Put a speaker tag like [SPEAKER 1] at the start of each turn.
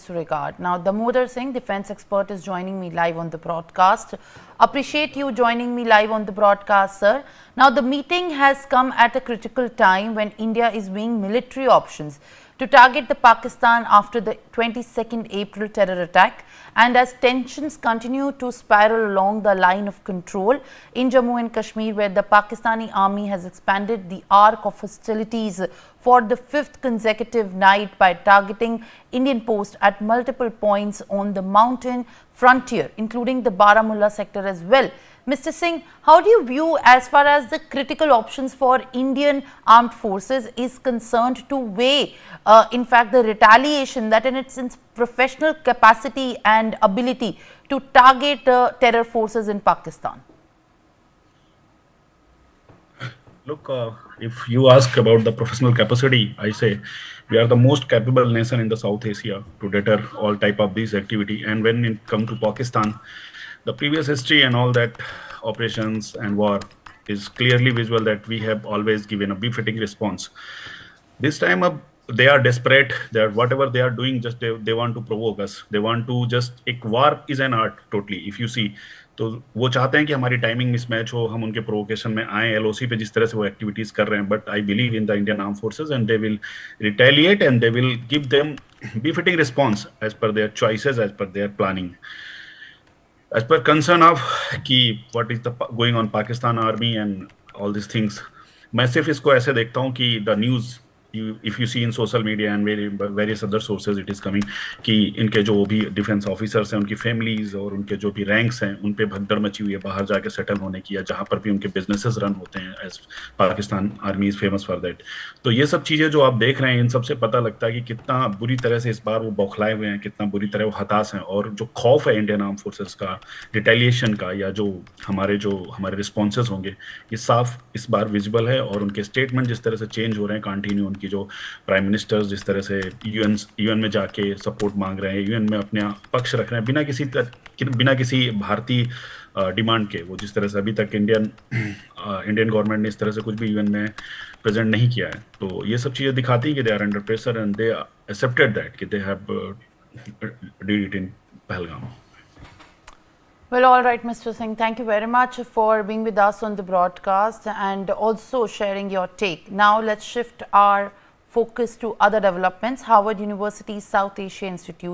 [SPEAKER 1] utmost regard. Now, Damodar Singh, defense expert, is joining me live on the broadcast. Appreciate you joining me live on the broadcast, sir. Now, the meeting has come at a critical time when India is weighing military options to target the Pakistan after the 22nd April terror attack, and as tensions continue to spiral along the line of control in Jammu and Kashmir, where the Pakistani army has expanded the arc of hostilities for the 5th consecutive night by targeting Indian posts at multiple points on the mountain frontier, including the Baramulla sector as well. Mr. Singh, how do you view as far as the critical options for Indian armed forces is concerned to weigh, in fact, the retaliation that in its professional capacity and ability to target terror forces in Pakistan?
[SPEAKER 2] Look, if you ask about the professional capacity, I say we are the most capable nation in the South Asia to deter all type of these activity. And when it come to Pakistan, the previous history and all that operations and war is clearly visual that we have always given a befitting response. This time up, they are desperate. They are whatever they are doing, just they want to provoke us. They want to just एक war is an art totally. If you see, तो वो चाहते हैं कि हमारी timing mismatch हो, हम उनके प्रोवोकेशन में आए एलओसी पे जिस तरह से वो एक्टिविटीज कर रहे हैं. But I believe in the Indian arm forces and they will retaliate and they will give them befitting response as per their choices, as per their planning. As per concern of कि what is the going on Pakistan army and all these things, मैं सिर्फ इसको ऐसे देखता हूँ कि the news, if you see in social media and various other sources it is coming कि इनके जो भी डिफेंस ऑफिसर्स हैं, उनकी फैमिलीज और उनके जो भी रैंक्स हैं, उन पे भगदड़ मची हुई है बाहर जाके सेटल होने की, या जहाँ पर भी उनके बिजनेसेस रन होते हैं, as Pakistan army is famous for that. तो ये सब चीज़ें जो आप देख रहे हैं, इन सबसे पता लगता है कि कितना बुरी तरह से इस बार वो बौखलाए हुए हैं, कितना बुरी तरह वो हताश हैं, और जो खौफ है इंडियन आर्म फोर्सेस का रिटेलिएशन का, या जो हमारे रिस्पॉन्सेज होंगे, ये साफ इस बार विजिबल है. और उनके स्टेटमेंट जिस तरह से चेंज हो रहे हैं कंटिन्यू, उनकी जो प्राइम मिनिस्टर्स जिस तरह से यूएन में जाके सपोर्ट मांग रहे हैं, यूएन में अपने पक्ष रख रहे हैं बिना किसी भारतीय डिमांड के. वो जिस तरह से अभी तक इंडियन गवर्नमेंट ने इस तरह से कुछ भी यूएन में प्रेजेंट नहीं किया है, तो ये सब चीज़ें दिखाती हैं कि they are under pressure and they accepted that कि they have did it in Pahalgam.
[SPEAKER 1] Well, all right, Mr. Singh, thank you very much for being with us on the broadcast and also sharing your take. Now, let's shift our focus to other developments. Harvard University South Asia Institute